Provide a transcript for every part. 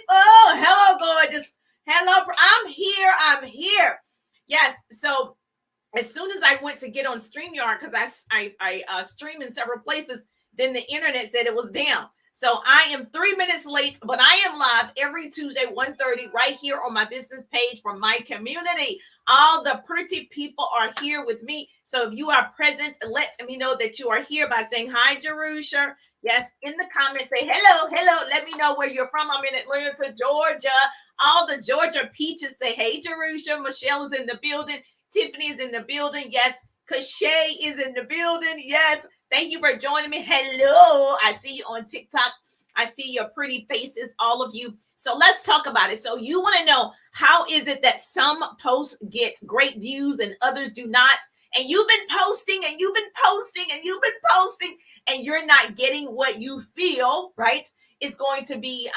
Oh, hello, gorgeous. Hello, I'm here. I'm here. Yes. So as soon as I went to get on StreamYard, because I stream in several places, then the internet said it was down. So I am 3 minutes late, but I am live every Tuesday, 1:30, right here on my business page for my community. All the pretty people are here with me. So if you are present, let me know that you are here by saying hi, Jerusha. Yes, in the comments, say hello, hello. Let me know where you're from. I'm in Atlanta, Georgia. All the Georgia peaches say, hey, Jerusha. Michelle is in the building. Tiffany is in the building. Yes. Kashay is in the building. Yes. Thank you for joining me. Hello. I see you on TikTok. I see your pretty faces, all of you. So let's talk about it. So you want to know, how is it that some posts get great views and others do not? And you've been posting and you've been posting and you've been posting and you're not getting what you feel, right? It's going to be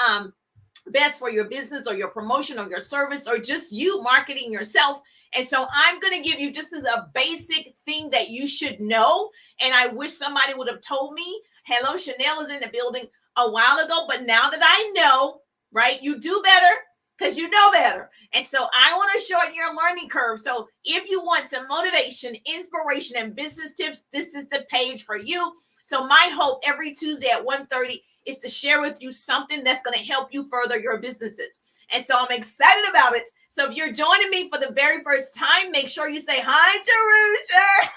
best for your business or your promotion or your service or just you marketing yourself. And so I'm going to give you just as a basic thing that you should know. And I wish somebody would have told me. Hello, Chanel is in the building a while ago, but now that I know, right, you do better because you know better. And so I want to shorten your learning curve. So if you want some motivation, inspiration, and business tips, this is the page for you. So my hope every Tuesday at 1:30 is to share with you something that's going to help you further your businesses. And so I'm excited about it. So if you're joining me for the very first time, make sure you say hi, Jerusha.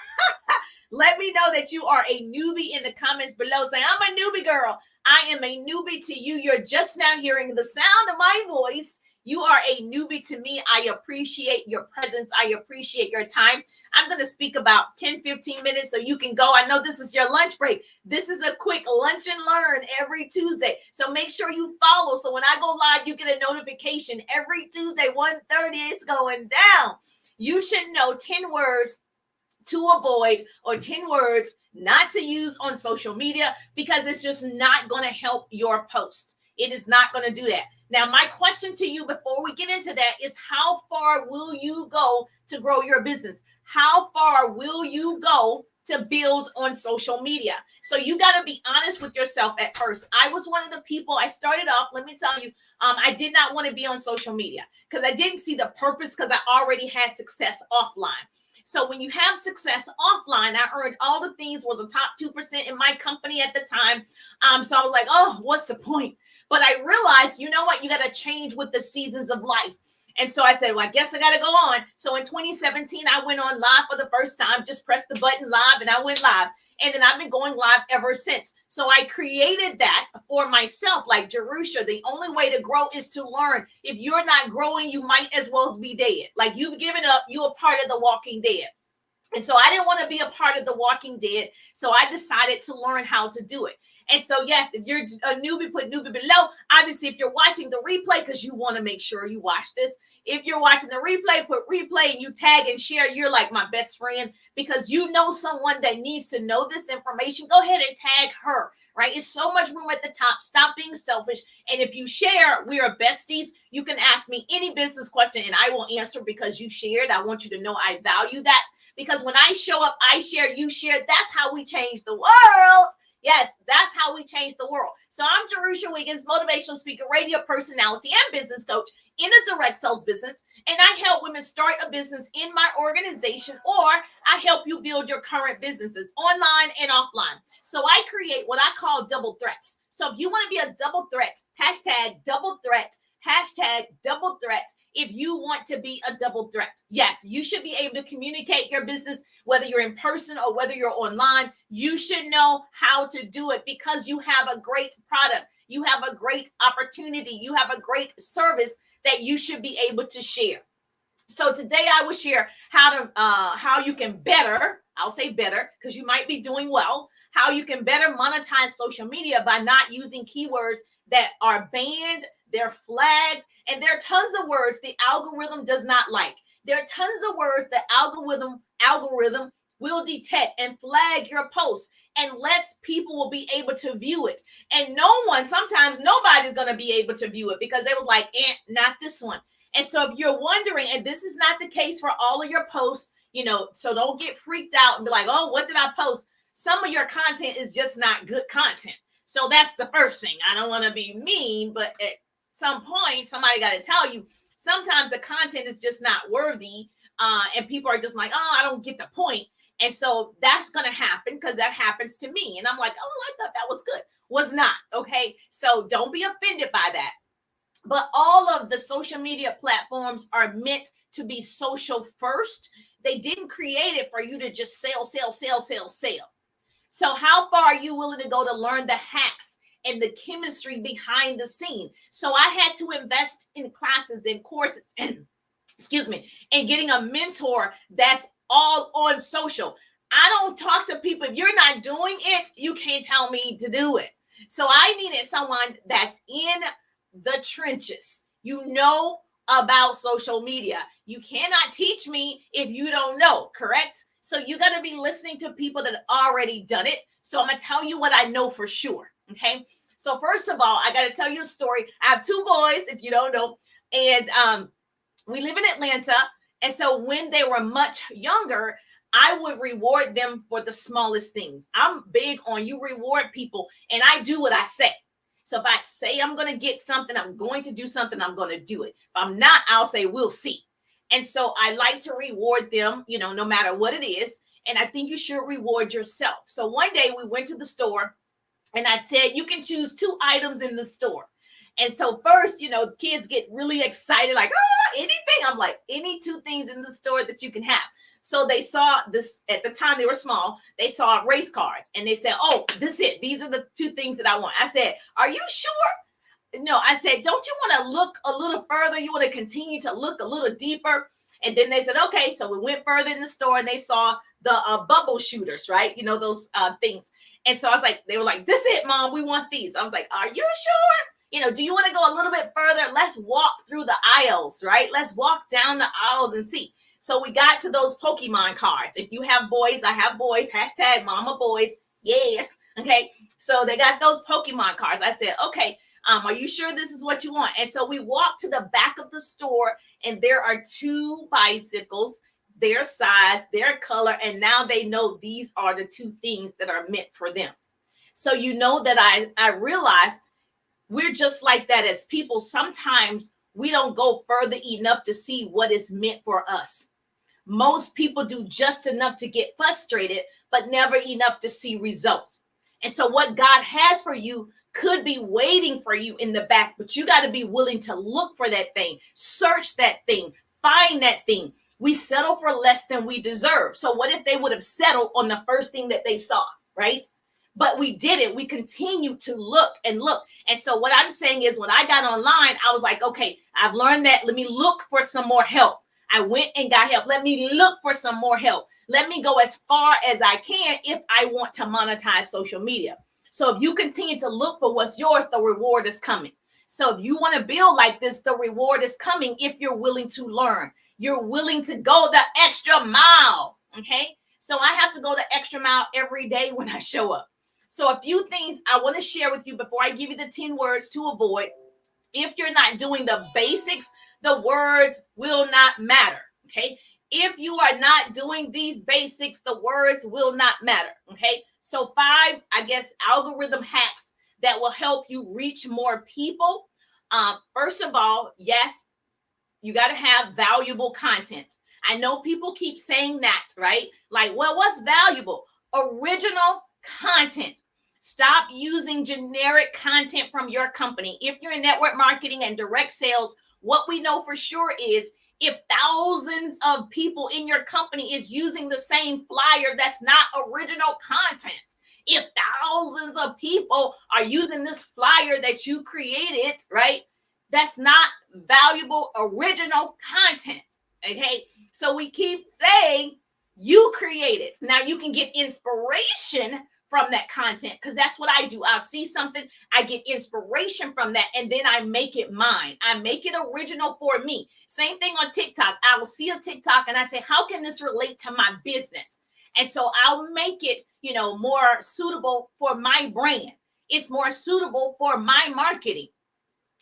Let me know that you are a newbie in the comments below. Say, I'm a newbie girl. I am a newbie to you. You're just now hearing the sound of my voice. You are a newbie to me. I appreciate your presence. I appreciate your time. I'm going to speak about 10-15 minutes so you can go. I know this is your lunch break. This is a quick lunch and learn every Tuesday. So make sure you follow. So when I go live, you get a notification every Tuesday, 1:30. It's going down. You should know 10 words to avoid or 10 words not to use on social media because it's just not going to help your post. It is not going to do that. Now, my question to you before we get into that is, how far will you go to grow your business? How far will you go to build on social media? So you got to be honest with yourself at first. I was one of the people, I started off, let me tell you, I did not want to be on social media because I didn't see the purpose because I already had success offline. So when you have success offline, I earned all the things, was a top 2% in my company at the time. So I was like, oh, what's the point? But I realized, you know what? You got to change with the seasons of life. And so I said, well, I guess I got to go on. So in 2017, I went on live for the first time, just pressed the button live and I went live. And then I've been going live ever since. So I created that for myself, like Jerusha. The only way to grow is to learn. If you're not growing, you might as well be dead. Like you've given up, you're a part of the Walking Dead. And so I didn't want to be a part of the Walking Dead. So I decided to learn how to do it. And so, yes, if you're a newbie, put newbie below. Obviously, if you're watching the replay, because you want to make sure you watch this. If you're watching the replay, put replay and you tag and share. You're like my best friend because you know someone that needs to know this information. Go ahead and tag her, right? It's so much room at the top. Stop being selfish. And if you share, we are besties. You can ask me any business question and I will answer because you shared. I want you to know I value that. Because when I show up, I share, you share. That's how we change the world. Yes, that's how we change the world. So I'm Jerusha Wiggins, motivational speaker, radio personality, and business coach in a direct sales business. And I help women start a business in my organization, or I help you build your current businesses online and offline. So I create what I call double threats. So if you want to be a double threat, hashtag double threat, hashtag double threat. If you want to be a double threat, yes, you should be able to communicate your business, whether you're in person or whether you're online. You should know how to do it because you have a great product. You have a great opportunity. You have a great service that you should be able to share. So today I will share how you can better, I'll say better because you might be doing well, how you can better monetize social media by not using keywords that are banned, they're flagged, and there are tons of words the algorithm does not like. There are tons of words the algorithm will detect and flag your post, and less people will be able to view it. And sometimes nobody's going to be able to view it because they was like, not this one. And so if you're wondering, and this is not the case for all of your posts, so don't get freaked out and be like, oh, what did I post? Some of your content is just not good content. So that's the first thing. I don't want to be mean, but some point, somebody got to tell you, sometimes the content is just not worthy. And people are just like, oh, I don't get the point. And so that's going to happen because that happens to me. And I'm like, oh, I thought that was good. Was not. Okay. So don't be offended by that. But all of the social media platforms are meant to be social first. They didn't create it for you to just sell, sell, sell, sell, sell. So how far are you willing to go to learn the hacks and the chemistry behind the scene? So I had to invest in classes and courses and excuse me, and getting a mentor that's all on social. I don't talk to people. If you're not doing it, you can't tell me to do it. So I needed someone that's in the trenches. You know about social media. You cannot teach me if you don't know, correct? So you got to be listening to people that already done it. So I'm going to tell you what I know for sure, okay? So first of all, I got to tell you a story. I have two boys, if you don't know, and we live in Atlanta. And so when they were much younger, I would reward them for the smallest things. I'm big on you reward people, and I do what I say. So if I say I'm going to get something, I'm going to do something, I'm going to do it. If I'm not, I'll say, we'll see. And so I like to reward them, you know, no matter what it is. And I think you should reward yourself. So one day we went to the store and I said, you can choose 2 items in the store. And so first, you know, kids get really excited, like, oh, anything. I'm like, any 2 things in the store that you can have. So they saw this at the time they were small. They saw race cars and they said, oh, this is it. These are the 2 things that I want. I said, are you sure? No, I said, don't you want to look a little further? You want to continue to look a little deeper? And then they said, okay. So we went further in the store and they saw the bubble shooters, right? You know, those things. And so I was like, they were like, this is it, Mom. We want these. I was like, are you sure? You know, do you want to go a little bit further? Let's walk through the aisles, right? Let's walk down the aisles and see. So we got to those Pokemon cards. If you have boys, I have boys. Hashtag mama boys. Yes. Okay. So they got those Pokemon cards. I said, okay, are you sure this is what you want? And so we walked to the back of the store and there are 2 bicycles, their size, their color. And now they know these are the 2 things that are meant for them. So you know that I realized we're just like that as people. Sometimes we don't go further enough to see what is meant for us. Most people do just enough to get frustrated, but never enough to see results. And so what God has for you could be waiting for you in the back, but you got to be willing to look for that thing, search that thing, find that thing. We settle for less than we deserve. So what if they would have settled on the first thing that they saw, right? But we did it. We continue to look and look. And so what I'm saying is when I got online, I was like, okay, I've learned that. Let me look for some more help. I went and got help. Let me look for some more help. Let me go as far as I can if I want to monetize social media. So if you continue to look for what's yours, the reward is coming. So if you want to build like this, the reward is coming if you're willing to learn. You're willing to go the extra mile. Okay. So I have to go the extra mile every day when I show up. So a few things I want to share with you before I give you the 10 words to avoid. If you're not doing the basics, the words will not matter. Okay. If you are not doing these basics, the words will not matter. Okay. So 5, I guess, algorithm hacks that will help you reach more people. First of all, yes, you got to have valuable content. I know people keep saying that, right? Like, well, what's valuable? Original content. Stop using generic content from your company. If you're in network marketing and direct sales, what we know for sure is if thousands of people in your company is using the same flyer, that's not original content. If thousands of people are using this flyer that you created, right, that's not valuable original content. Okay. So we keep saying you create it. Now you can get inspiration from that content because that's what I do. I'll see something, I get inspiration from that, and then I make it mine. I make it original for me. Same thing on TikTok. I will see a TikTok and I say, how can this relate to my business? And so I'll make it, you know, more suitable for my brand. It's more suitable for my marketing.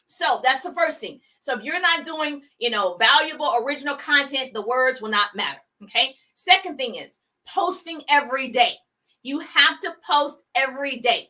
So that's the first thing. So if you're not doing, you know, valuable original content, the words will not matter. Okay. Second thing is posting every day. You have to post every day.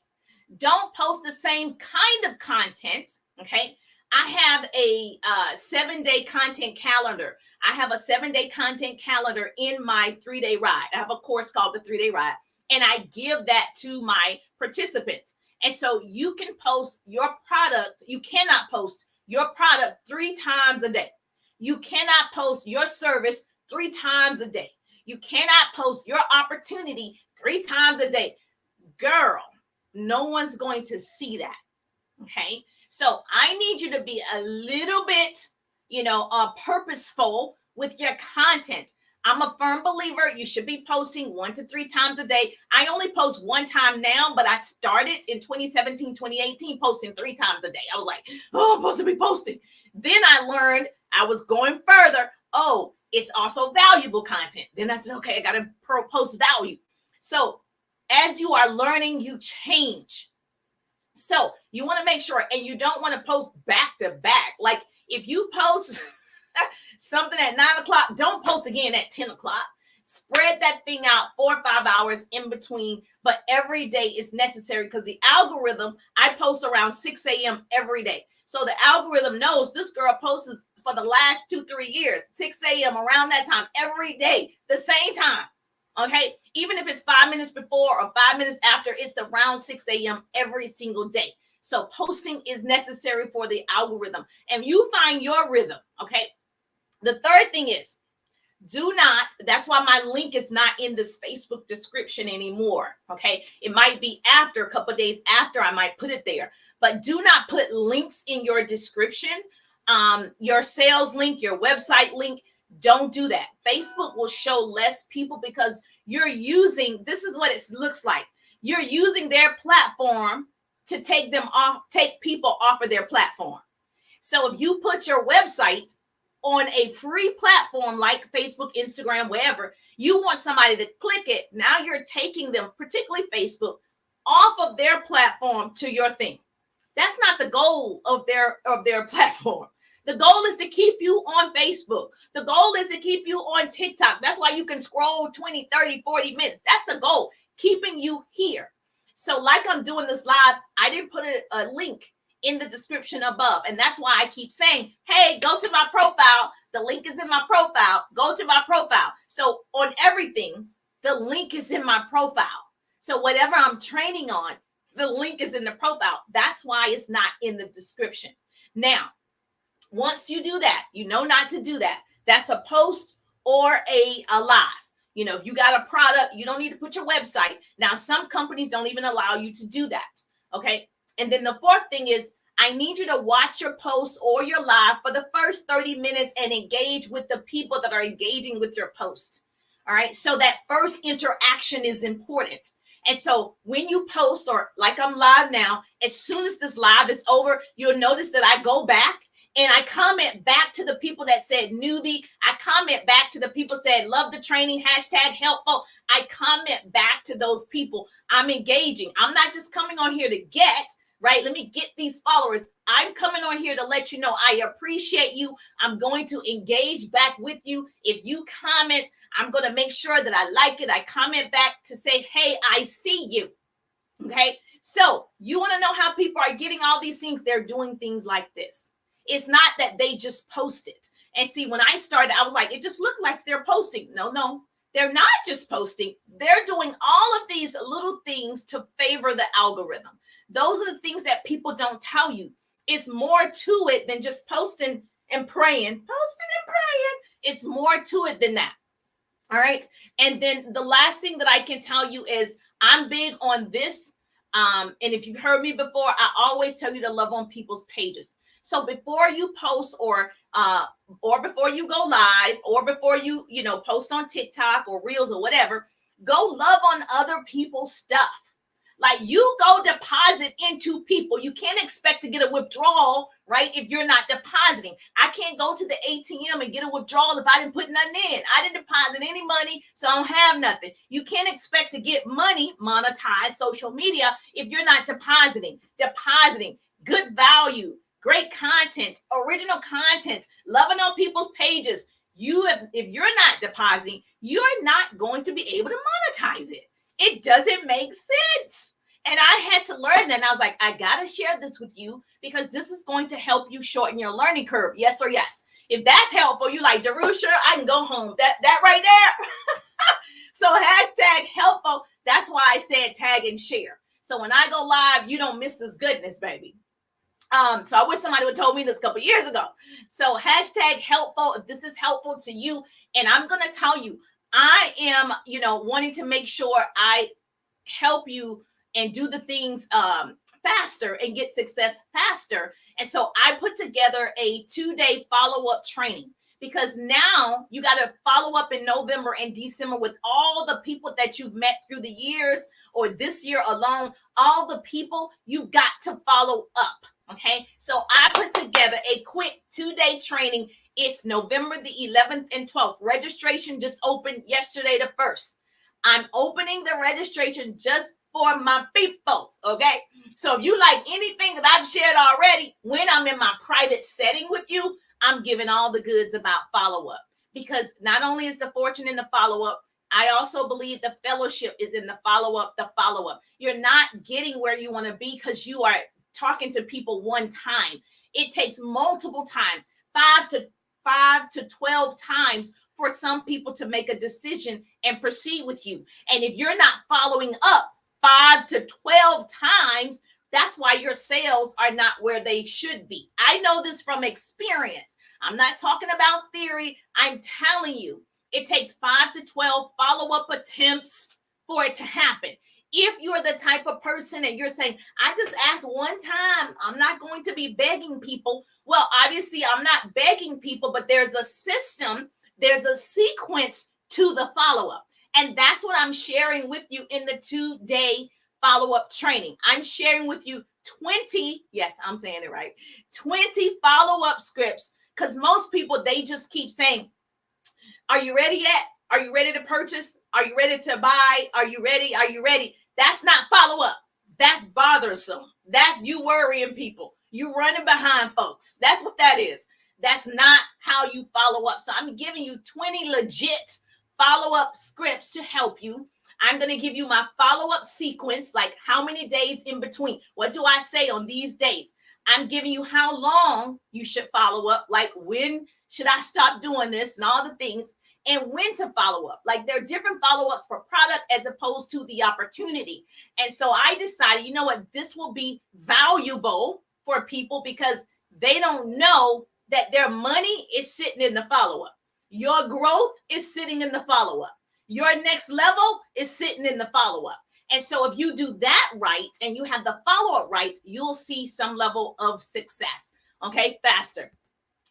Don't post the same kind of content. Okay. I have a 7-day content calendar. I have a 7-day content calendar in my 3-day ride. I have a course called the 3-day ride, and I give that to my participants. And so you can post your product. You cannot post your product 3 times a day. You cannot post your service 3 times a day. You cannot post your opportunity 3 times a day. Girl, no one's going to see that. Okay. So I need you to be a little bit, purposeful with your content. I'm a firm believer you should be posting 1 to 3 times a day. I only post 1 time now, but I started in 2017, 2018, posting 3 times a day. I was like, oh, I'm supposed to be posting. Then I learned I was going further. Oh, it's also valuable content. Then I said, okay, I got to post value. So as you are learning, you change. So you want to make sure, and you don't want to post back to back. Like if you post something at 9 o'clock, don't post again at 10 o'clock. Spread that thing out 4 or 5 hours in between, but every day is necessary because the algorithm, I post around 6 a.m. every day. So the algorithm knows this girl posts for the last 2-3 years, 6 a.m. around that time, every day, the same time. Okay, even if it's 5 minutes before or 5 minutes after, it's around 6 a.m. every single day. So posting is necessary for the algorithm, and you find your rhythm. Okay, the third thing is do not, that's why my link is not in this Facebook description anymore. Okay, it might be after a couple of days after I might put it there, but do not put links in your description. Your sales link, your website link. Don't do that. Facebook will show less people because you're using, this is what it looks like. You're using their platform to take people off of their platform. So if you put your website on a free platform like Facebook, Instagram, wherever, you want somebody to click it. Now you're taking them, particularly Facebook, off of their platform to your thing. That's not the goal of their platform. The goal is to keep you on Facebook. The goal is to keep you on TikTok. That's why you can scroll 20, 30, 40 minutes. That's the goal, keeping you here. So like I'm doing this live, I didn't put a link in the description above. And that's why I keep saying, hey, go to my profile. The link is in my profile. Go to my profile. So on everything, the link is in my profile. So whatever I'm training on, the link is in the profile. That's why it's not in the description. Now, once you do that, you know not to do that. That's a post or a live. If you got a product, you don't need to put your website. Now, some companies don't even allow you to do that. Okay. And then the fourth thing is I need you to watch your post or your live for the first 30 minutes and engage with the people that are engaging with your post. All right. So that first interaction is important. And so when you post, or like I'm live now, as soon as this live is over, you'll notice that I go back and I comment back to the people that said newbie. I comment back to the people said love the training, #helpful. I comment back to those people. I'm engaging. I'm not just coming on here to get, right? Let me get these followers. I'm coming on here to let you know I appreciate you. I'm going to engage back with you. If you comment, I'm going to make sure that I like it. I comment back to say, hey, I see you. Okay. So you want to know how people are getting all these things? They're doing things like this. It's not that they just post it. And see, when I started, I was like, it just looked like they're posting. No, they're not just posting. They're doing all of these little things to favor the algorithm. Those are the things that people don't tell you. It's more to it than just posting and praying. It's more to it than that. All right. And then the last thing that I can tell you is I'm big on this. And if you've heard me before, I always tell you to love on people's pages. So before you post or before you go live, or before you post on TikTok or Reels or whatever, go love on other people's stuff. Like you go deposit into people. You can't expect to get a withdrawal, right? If you're not depositing. I can't go to the ATM and get a withdrawal if I didn't put nothing in. I didn't deposit any money, so I don't have nothing. You can't expect to get money, monetize social media, if you're not depositing. Depositing, good value, great content, original content, loving on people's pages. If you're not depositing, you're not going to be able to monetize it. It doesn't make sense. And I had to learn that. And I was like, I got to share this with you because this is going to help you shorten your learning curve. Yes or yes. If that's helpful, you like, Jerusha, I can go home. That right there. So hashtag helpful. That's why I said tag and share. So when I go live, you don't miss this goodness, baby. So I wish somebody would have told me this a couple years ago. So hashtag helpful. If this is helpful to you, and I'm going to tell you, I am, wanting to make sure I help you and do the things faster and get success faster. And so I put together a 2-day follow-up training because now you got to follow up in November and December with all the people that you've met through the years or this year alone, all the people you've got to follow up. Okay, so I put together a quick 2-day training. It's November the 11th and 12th. Registration just opened yesterday, the 1st. I'm opening the registration just for my peoples, okay? So if you like anything that I've shared already, when I'm in my private setting with you, I'm giving all the goods about follow-up. Because not only is the fortune in the follow-up, I also believe the fellowship is in the follow-up, You're not getting where you want to be because you are talking to people one time. It takes multiple times, 5 to 12 times for some people to make a decision and proceed with you. And if you're not following up 5 to 12 times, that's why your sales are not where they should be. I know this from experience. I'm not talking about theory. I'm telling you, it takes 5 to 12 follow-up attempts for it to happen. If you're the type of person and you're saying, I just asked one time, I'm not going to be begging people. Well, obviously, I'm not begging people, but there's a system, there's a sequence to the follow-up. And that's what I'm sharing with you in the 2-day follow-up training. I'm sharing with you 20, yes, I'm saying it right, 20 follow-up scripts, because most people, they just keep saying, are you ready yet? Are you ready to purchase? Are you ready to buy? Are you ready? Are you ready? That's not follow-up. That's bothersome. That's you worrying people. You running behind folks. That's what that is. That's not how you follow up. So I'm giving you 20 legit follow-up scripts to help you. I'm going to give you my follow-up sequence, like how many days in between. What do I say on these days? I'm giving you how long you should follow up, like when should I stop doing this and all the things, and when to follow up. Like there are different follow-ups for product as opposed to the opportunity. And so I decided, you know what, this will be valuable for people because they don't know that their money is sitting in the follow-up. Your growth is sitting in the follow-up. Your next level is sitting in the follow-up. And so if you do that right and you have the follow-up right, you'll see some level of success, okay, faster.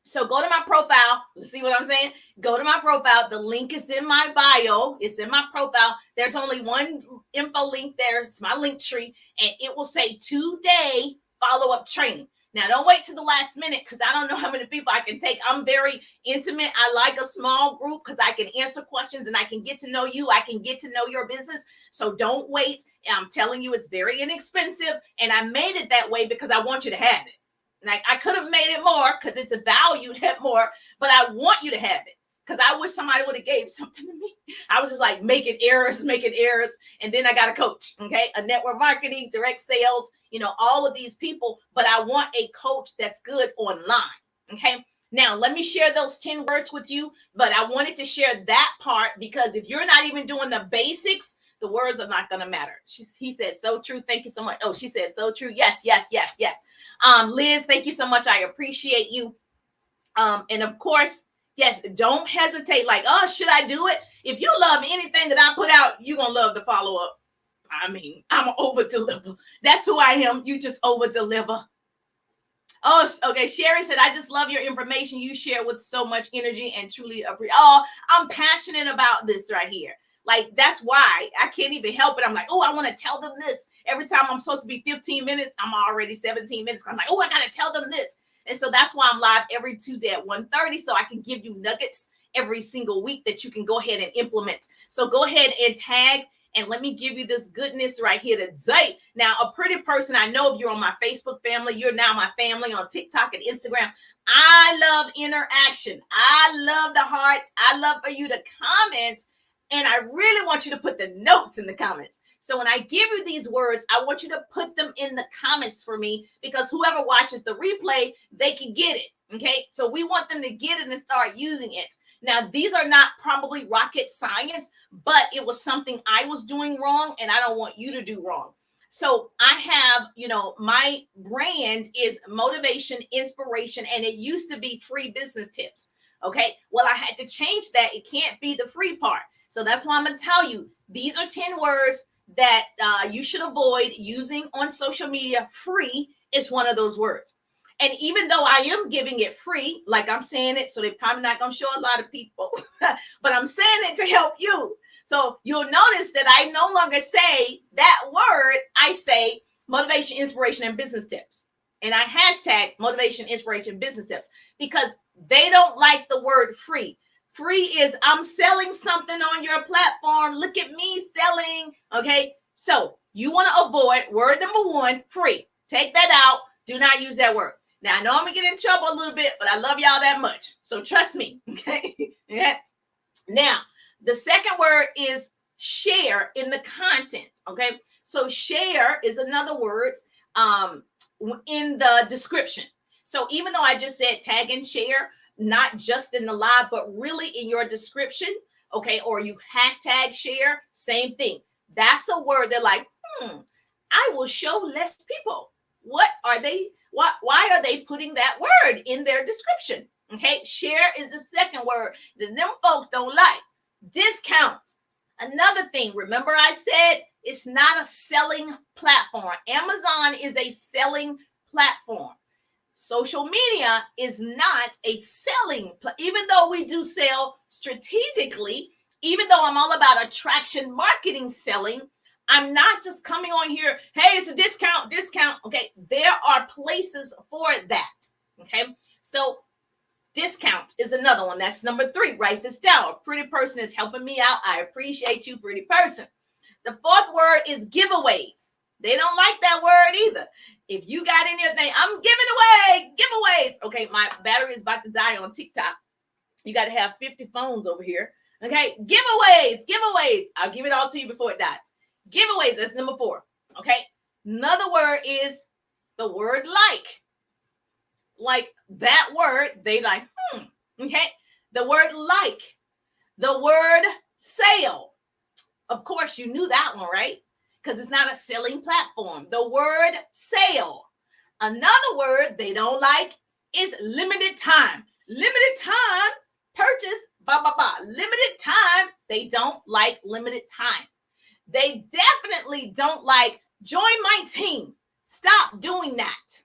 So go to my profile. See what I'm saying? Go to my profile. The link is in my bio. It's in my profile. There's only one info link there. It's my link tree. And it will say 2-day follow-up training. Now, don't wait to the last minute because I don't know how many people I can take. I'm very intimate. I like a small group because I can answer questions and I can get to know you. I can get to know your business. So don't wait. I'm telling you, it's very inexpensive. And I made it that way because I want you to have it. Like I could have made it more because it's a value that more, but I want you to have it because I wish somebody would have gave something to me. I was just like making errors. And then I got a coach, okay? A network marketing, direct sales, all of these people, but I want a coach that's good online, okay? Now, let me share those 10 words with you, but I wanted to share that part because if you're not even doing the basics, the words are not going to matter. He said, so true. Thank you so much. Oh, she said, so true. Yes. Liz, thank you so much. I appreciate you. And of course, yes, don't hesitate. Like, oh, should I do it? If you love anything that I put out, you're going to love the follow-up. I mean, I'm an over-deliver. That's who I am. You just over-deliver. Oh, okay. Sherry said, I just love your information. You share with so much energy and truly appreciate. Oh, I'm passionate about this right here. Like, that's why I can't even help it. I'm like, oh, I want to tell them this. Every time I'm supposed to be 15 minutes, I'm already 17 minutes. I'm like, oh, I got to tell them this. And so that's why I'm live every Tuesday at 1:30. So I can give you nuggets every single week that you can go ahead and implement. So go ahead and tag and let me give you this goodness right here today. Now, a pretty person, I know if you're on my Facebook family, you're now my family on TikTok and Instagram. I love interaction. I love the hearts. I love for you to comment. And I really want you to put the notes in the comments. So when I give you these words, I want you to put them in the comments for me, because whoever watches the replay, they can get it. Okay. So we want them to get it and start using it. Now, these are not probably rocket science, but it was something I was doing wrong, and I don't want you to do wrong. So I have, my brand is motivation, inspiration, and it used to be free business tips. Okay. Well, I had to change that. It can't be the free part. So that's why I'm going to tell you, these are 10 words that you should avoid using on social media. Free is one of those words. And even though I am giving it free, like I'm saying it, so they're probably not going to show a lot of people, but I'm saying it to help you. So you'll notice that I no longer say that word. I say motivation, inspiration, and business tips. And I hashtag motivation, inspiration, business tips, because they don't like the word free. Free is I'm selling something on your platform. Look at me selling. Okay. So you want to avoid word number 1, free. Take that out. Do not use that word. Now, I know I'm going to get in trouble a little bit, but I love y'all that much. So trust me. Okay. Yeah. Now, the second word is share in the content. Okay. So share is another word in the description. So even though I just said tag and share, not just in the live, but really in your description, okay, or you hashtag share, same thing. That's a word they're like, I will show less people. What are they? Why are they putting that word in their description? Okay, share is the second word that them folks don't like. Discount. Another thing, remember I said it's not a selling platform. Amazon is a selling platform. Social media is not a selling, even though we do sell strategically, even though I'm all about attraction marketing selling, I'm not just coming on here, hey, it's a discount. Okay, there are places for that. Okay, so discount is another one. That's number 3. Write this down. A pretty person is helping me out. I appreciate you, pretty person. The 4th word is giveaways. They don't like that word either. If you got anything, I'm giving away giveaways. Okay, my battery is about to die on TikTok. You got to have 50 phones over here. Okay, giveaways. I'll give it all to you before it dies. Giveaways, that's number 4. Okay, another word is the word like. Like that word, they like, okay, the word like, the word sale. Of course, you knew that one, right? Because it's not a selling platform. The word sale. Another word they don't like is limited time. Limited time, purchase, limited time. They don't like limited time. They definitely don't like join my team. Stop doing that.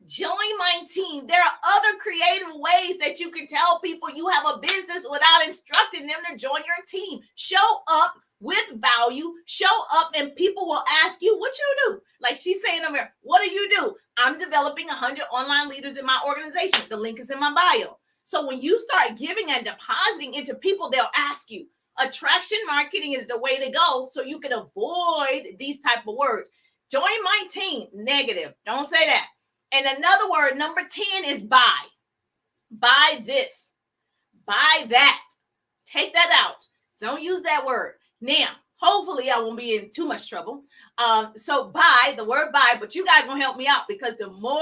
Join my team. There are other creative ways that you can tell people you have a business without instructing them to join your team. Show up with value, show up, and people will ask you what you do. Like she's saying over here, what do you do? I'm developing 100 online leaders in my organization. The link is in my bio. So when you start giving and depositing into people, they'll ask you. Attraction marketing is the way to go, so you can avoid these type of words. Join my team, negative. Don't say that. And another word, number 10, is buy. Buy this. Buy that. Take that out. Don't use that word. Now, hopefully I won't be in too much trouble. So buy, the word buy, but you guys gonna help me out, because the more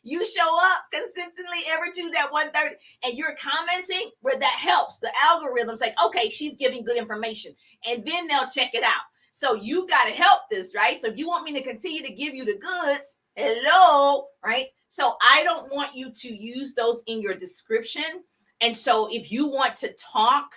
you show up consistently every Tuesday at 1:30 and you're commenting, where that helps. The algorithm's like, okay, she's giving good information, and then they'll check it out. So you got to help this, right? So if you want me to continue to give you the goods, hello, right? So I don't want you to use those in your description. And so if you want to talk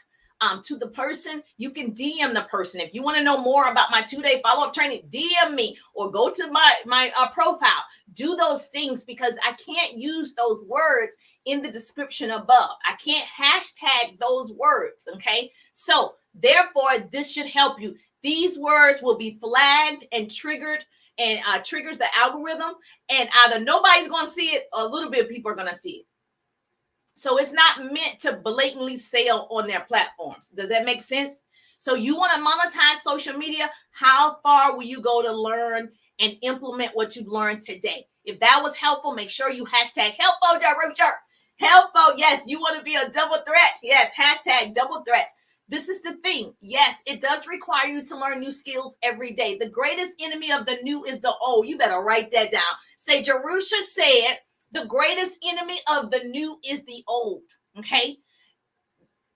to the person, you can DM the person. If you want to know more about my 2-day follow-up training, DM me or go to my profile. Do those things, because I can't use those words in the description above. I can't hashtag those words, okay? So therefore, this should help you. These words will be flagged and triggered, and triggers the algorithm, and either nobody's going to see it or a little bit of people are going to see it. So it's not meant to blatantly sell on their platforms. Does that make sense? So you want to monetize social media? How far will you go to learn and implement what you've learned today? If that was helpful, make sure you hashtag helpful. Helpful. Yes, you want to be a double threat. Yes, hashtag double threat. This is the thing. Yes, it does require you to learn new skills every day. The greatest enemy of the new is the old. You better write that down. Say, Jerusha said, the greatest enemy of the new is the old. Okay?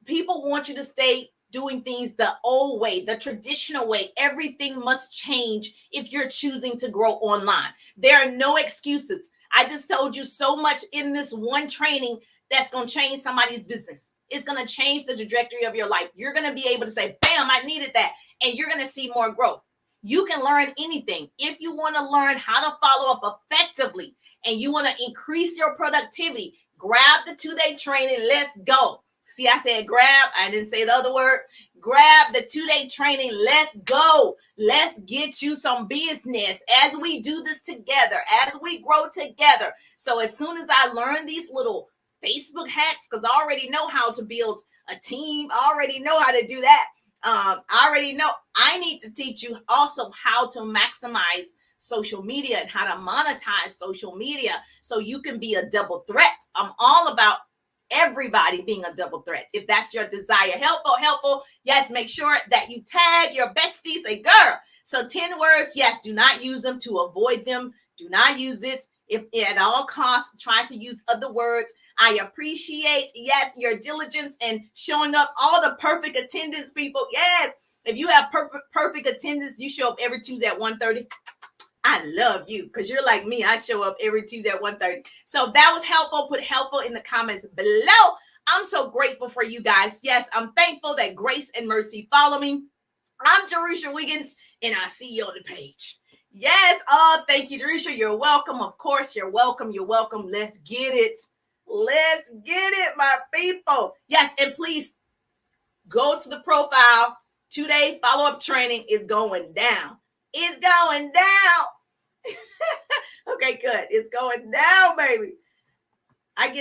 People want you to stay doing things the old way, the traditional way. Everything must change if you're choosing to grow online. There are no excuses. I just told you so much in this one training that's going to change somebody's business. It's going to change the trajectory of your life. You're going to be able to say, bam, I needed that. And you're going to see more growth. You can learn anything. If you want to learn how to follow up effectively and you want to increase your productivity, grab the 2-day training. Let's go. See, I said grab. I didn't say the other word. Grab the 2-day training. Let's go. Let's get you some business as we do this together, as we grow together. So as soon as I learn these little Facebook hacks, because I already know how to build a team, I already know how to do that. I already know I need to teach you also how to maximize social media and how to monetize social media so you can be a double threat. I'm all about everybody being a double threat. If that's your desire, helpful. Yes, make sure that you tag your bestie. Say, girl. So 10 words. Yes, do not use them to avoid them. Do not use it. If at all costs, try to use other words. I appreciate, yes, your diligence and showing up. All the perfect attendance, people. Yes, if you have perfect attendance, you show up every Tuesday at 1:30. I love you because you're like me. I show up every Tuesday at 1:30. So that was helpful. Put helpful in the comments below. I'm so grateful for you guys. Yes, I'm thankful that grace and mercy follow me. I'm Jerusha Wiggins, and I see you on the page. Yes. Oh, thank you, Jerusha. You're welcome. Of course, you're welcome. You're welcome. Let's get it. Let's get it, my people. Yes, and please go to the profile. 2-day follow-up training is going down. It's going down. Okay, good. It's going down, baby. I get